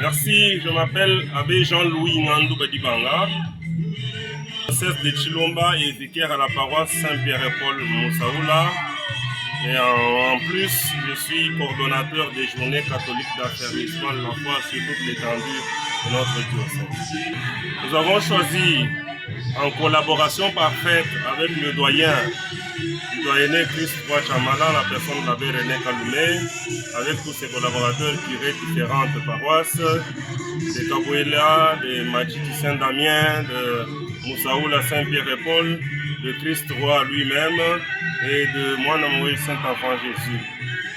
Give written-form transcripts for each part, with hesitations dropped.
Merci, je m'appelle Abbé Jean-Louis Ngandou Badibanga, diocèse de Chilomba et vicaire à la paroisse Saint-Pierre-et-Paul Moussaoula. Et en plus, je suis coordonnateur des journées catholiques d'affermissement de la foi sur toute l'étendue de notre diocèse. Nous avons choisi, en collaboration parfaite avec le doyenné Christ Ouachamala, la personne de l'abbé René Kaloumé, avec tous ses collaborateurs curés de différentes paroisses, de Kabouela, de Majiti Saint-Damien, de Moussaoula Saint-Pierre-et-Paul, de Christ Roi lui-même et de Moine Saint-Enfant Jésus.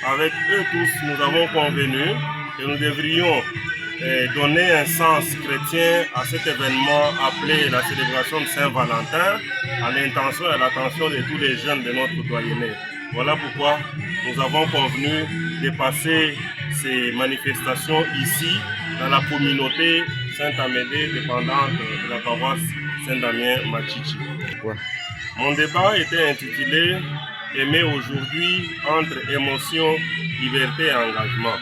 Avec eux tous, nous avons convenu que nous devrions donner un sens chrétien à cet événement appelé la célébration de Saint-Valentin, à l'intention et à l'attention de tous les jeunes de notre doyenné. Voilà pourquoi nous avons convenu de passer ces manifestations ici, dans la communauté Saint-Amédée dépendante de la paroisse Saint-Damien-Machichi. Mon débat était intitulé « Aimer aujourd'hui entre émotion, liberté et engagement ».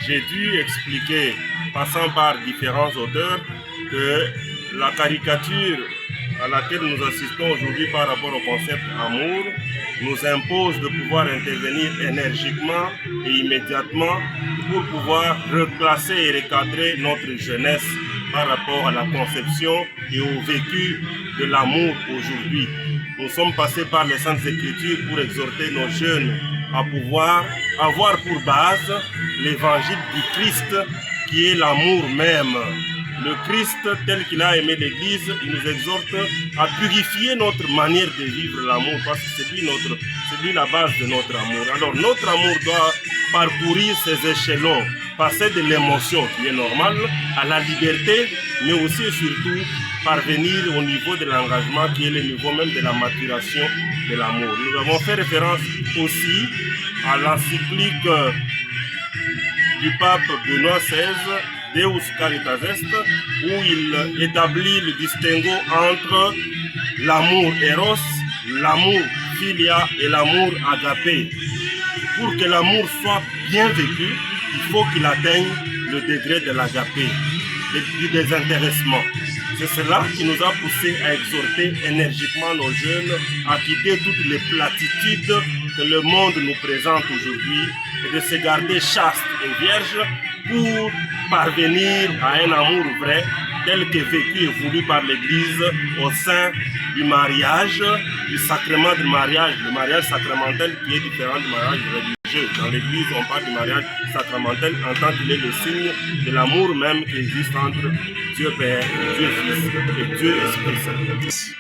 J'ai dû expliquer, passant par différents auteurs, que la caricature à laquelle nous assistons aujourd'hui par rapport au concept amour nous impose de pouvoir intervenir énergiquement et immédiatement pour pouvoir reclasser et recadrer notre jeunesse par rapport à la conception et au vécu de l'amour aujourd'hui. Nous sommes passés par les Saintes Écritures pour exhorter nos jeunes à pouvoir avoir pour base l'évangile du Christ qui est l'amour même. Le Christ, tel qu'il a aimé l'Église, il nous exhorte à purifier notre manière de vivre l'amour parce que c'est lui la base de notre amour. Alors notre amour doit parcourir ces échelons, passer de l'émotion qui est normale à la liberté, mais aussi et surtout parvenir au niveau de l'engagement qui est le niveau même de la maturation de l'amour. Nous avons fait référence aussi à l'encyclique du pape Benoît XVI, Deus Caritas Est, où il établit le distinguo entre l'amour éros, l'amour philia et l'amour agapé. Pour que l'amour soit bien vécu, il faut qu'il atteigne le degré de l'agapé, du désintéressement. C'est cela qui nous a poussé à exhorter énergiquement nos jeunes à quitter toutes les platitudes que le monde nous présente aujourd'hui et de se garder chaste et vierge pour parvenir à un amour vrai tel que vécu et voulu par l'Église au sein du mariage, du sacrement du mariage, le mariage sacramentel qui est différent du mariage religieux. Dans l'Église, on parle du mariage sacramentel en tant qu'il est le signe de l'amour même qui existe entre Dieu Père, Dieu Fils et Dieu Esprit Saint.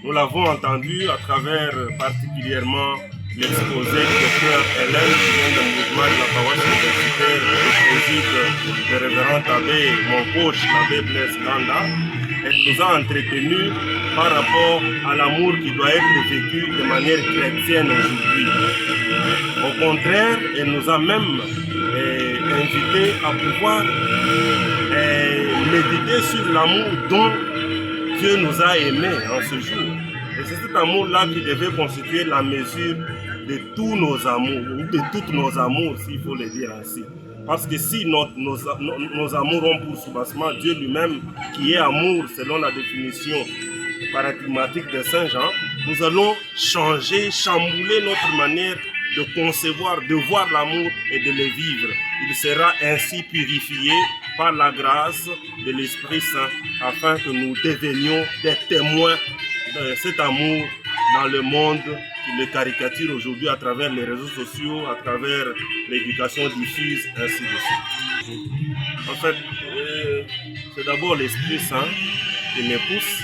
Nous l'avons entendu à travers particulièrement l'exposé du docteur Hélène qui vient d'un mouvement de la paroisse universitaire de révérend abbé, mon coach, l'abbé Blaise Landa. Elle nous a entretenus par rapport à l'amour qui doit être vécu de manière chrétienne aujourd'hui. Au contraire, elle nous a même invités à pouvoir méditer sur l'amour dont Dieu nous a aimés en ce jour. Et c'est cet amour-là qui devait constituer la mesure de tous nos amours, ou de toutes nos amours, s'il faut le dire ainsi. Parce que si nos amours ont pour soubassement Dieu lui-même, qui est amour selon la définition paradigmatique de Saint Jean, nous allons changer, chambouler notre manière de concevoir, de voir l'amour et de le vivre. Il sera ainsi purifié par la grâce de l'Esprit Saint, afin que nous devenions des témoins de cet amour dans le monde qui le caricature aujourd'hui à travers les réseaux sociaux, à travers l'éducation diffuse, ainsi de suite. En fait, c'est d'abord l'Esprit Saint qui me pousse.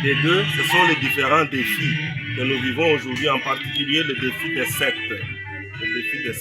Et deux, ce sont les différents défis que nous vivons aujourd'hui, en particulier le défi des sectes. Le défi des sectes.